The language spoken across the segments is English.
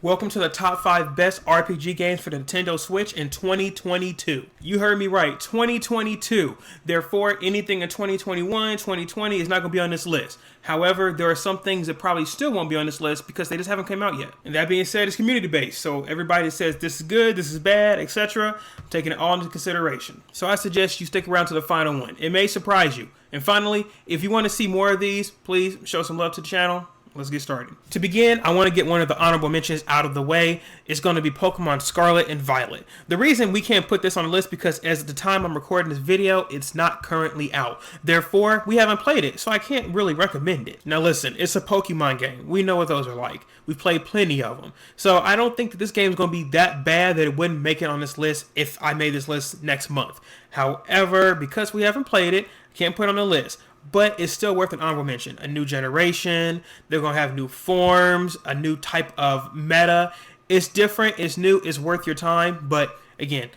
Welcome to the top 5 best RPG games for the Nintendo Switch in 2022. You heard me right, 2022. Therefore, anything in 2021, 2020 is not going to be on this list. However, there are some things that probably still won't be on this list because they just haven't come out yet. And that being said, it's community based. So everybody that says this is good, this is bad, etc., I'm taking it all into consideration. So I suggest you stick around to the final one. It may surprise you. And finally, if you want to see more of these, please show some love to the channel. Let's get started. To begin, I want to get one of the honorable mentions out of the way. It's going to be Pokemon Scarlet and Violet. The reason we can't put this on the list because as of the time I'm recording this video, it's not currently out. Therefore, we haven't played it, so I can't really recommend it. Now listen, it's a Pokemon game. We know what those are like. We've played plenty of them. So I don't think that this game is going to be that bad that it wouldn't make it on this list if I made this list next month. However, because we haven't played it, I can't put it on the list. But it's still worth an honorable mention. A new generation, they're going to have new forms, a new type of meta. It's different, it's new, it's worth your time. But again,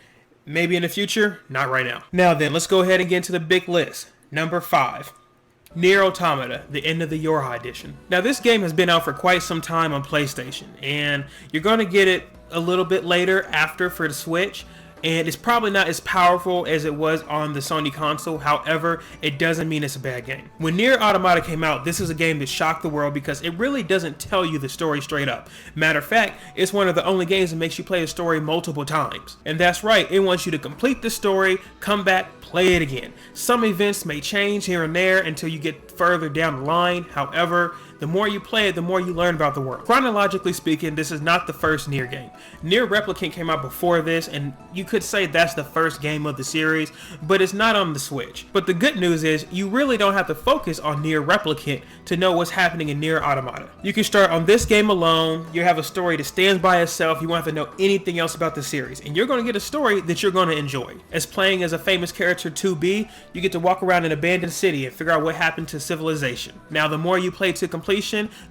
maybe in the future, not right now. Now then, let's go ahead and get into the big list. Number 5. Nier Automata, the End of the Yorha edition. Now this game has been out for quite some time on PlayStation. And you're going to get it a little bit later after for the Switch. And it's probably not as powerful as it was on the Sony console. However, it doesn't mean it's a bad game. When Nier Automata came out, this is a game that shocked the world because it really doesn't tell you the story straight up. Matter of fact, it's one of the only games that makes you play a story multiple times. And that's right, it wants you to complete the story, come back, play it again. Some events may change here and there until you get further down the line. However, the more you play it, the more you learn about the world. Chronologically speaking, this is not the first Nier game. Nier Replicant came out before this, and you could say that's the first game of the series, but it's not on the Switch. But the good news is, you really don't have to focus on Nier Replicant to know what's happening in Nier Automata. You can start on this game alone, you have a story that stands by itself, you won't have to know anything else about the series, and you're going to get a story that you're going to enjoy. As playing as a famous character 2B, you get to walk around an abandoned city and figure out what happened to civilization. Now, the more you play to completion,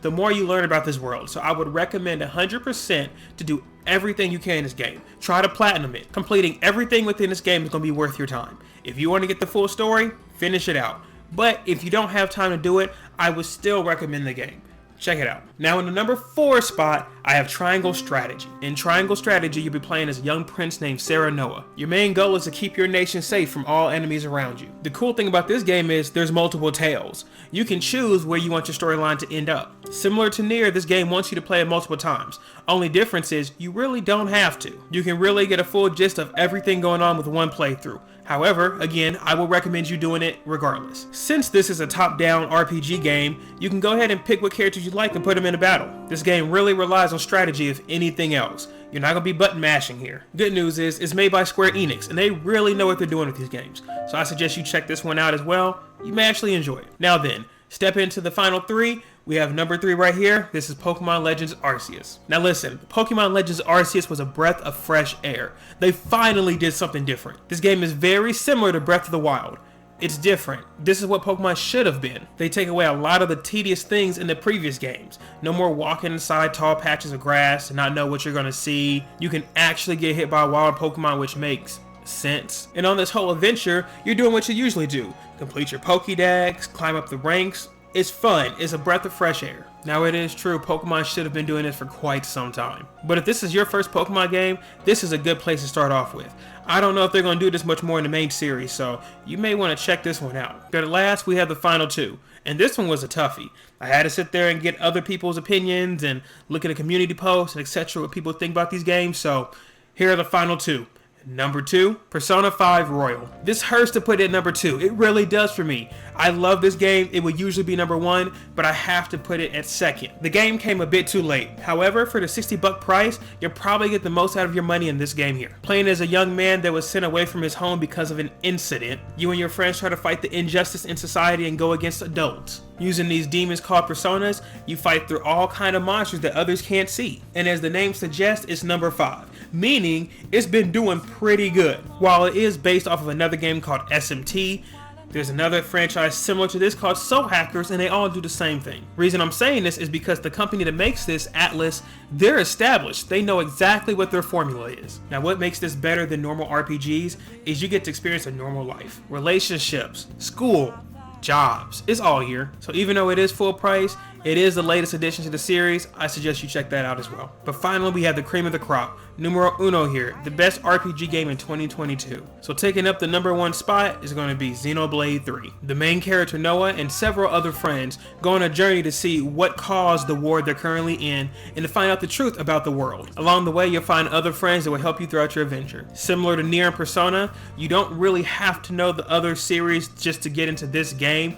the more you learn about this world. So I would recommend 100% to do everything you can in this game. Try to platinum it. Completing everything within this game is going to be worth your time. If you want to get the full story, finish it out. But if you don't have time to do it, I would still recommend the game. Check it out. Now in the number 4 spot, I have Triangle Strategy. In Triangle Strategy, you'll be playing as a young prince named Sarah Noah. Your main goal is to keep your nation safe from all enemies around you. The cool thing about this game is there's multiple tales. You can choose where you want your storyline to end up. Similar to Nier, this game wants you to play it multiple times. Only difference is you really don't have to. You can really get a full gist of everything going on with one playthrough. However, again, I will recommend you doing it regardless. Since this is a top-down RPG game, you can go ahead and pick what characters you like and put them in a battle. This game really relies on strategy if anything else. You're not going to be button mashing here. Good news is, it's made by Square Enix, and they really know what they're doing with these games. So I suggest you check this one out as well. You may actually enjoy it. Now then, step into the final 3. We have number 3 right here. This is Pokemon Legends Arceus. Now listen, Pokemon Legends Arceus was a breath of fresh air. They finally did something different. This game is very similar to Breath of the Wild. It's different. This is what Pokemon should have been. They take away a lot of the tedious things in the previous games. No more walking inside tall patches of grass and not know what you're going to see. You can actually get hit by a wild Pokemon, which makes sense. And on this whole adventure, you're doing what you usually do. Complete your Pokédex, climb up the ranks. It's fun. It's a breath of fresh air. Now it is true, Pokemon should have been doing this for quite some time. But if this is your first Pokemon game, this is a good place to start off with. I don't know if they're going to do this much more in the main series, so you may want to check this one out. But at last, we have the final 2. And this one was a toughie. I had to sit there and get other people's opinions and look at a community post and etc. what people think about these games. So here are the final 2. Number 2, Persona 5 Royal. This hurts to put it at number 2. It really does for me. I love this game. It would usually be number 1, but I have to put it at 2nd. The game came a bit too late. However, for the $60 price, you'll probably get the most out of your money in this game here. Playing as a young man that was sent away from his home because of an incident, you and your friends try to fight the injustice in society and go against adults. Using these demons called personas, you fight through all kind of monsters that others can't see. And as the name suggests, it's number 5, meaning it's been doing pretty good. While it is based off of another game called SMT, there's another franchise similar to this called Soul Hackers, and they all do the same thing. Reason I'm saying this is because the company that makes this, Atlas, they're established. They know exactly what their formula is. Now what makes this better than normal RPGs is you get to experience a normal life, relationships, school, jobs. It's all here. So even though it is full price, It is the latest addition to the series. I suggest you check that out as well. But finally, we have the cream of the crop, numero uno here, the best RPG game in 2022. So taking up the #1 spot is going to be Xenoblade 3. The main character Noah and several other friends go on a journey to see what caused the war they're currently in and to find out the truth about the world. Along the way, you'll find other friends that will help you throughout your adventure. Similar to Nier and Persona, you don't really have to know the other series just to get into this game.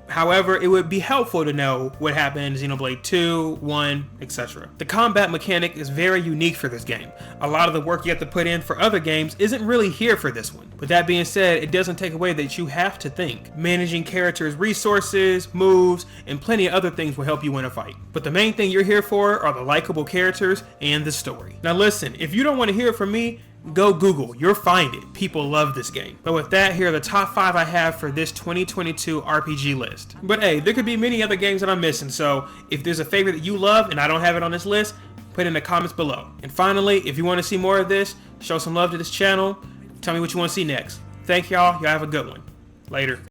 However, it would be helpful to know what happened in Xenoblade 2, 1, etc. The combat mechanic is very unique for this game. A lot of the work you have to put in for other games isn't really here for this one. With that being said, it doesn't take away that you have to think. Managing characters' resources, moves, and plenty of other things will help you win a fight. But the main thing you're here for are the likable characters and the story. Now listen, if you don't want to hear it from me, go Google, you'll find it. People love this game. But with that, here are the top 5 I have for this 2022 RPG list. But hey, there could be many other games that I'm missing, so if there's a favorite that you love and I don't have it on this list, put it in the comments below. And finally, if you want to see more of this, show some love to this channel, tell me what you want to see next. Thank y'all have a good one. Later.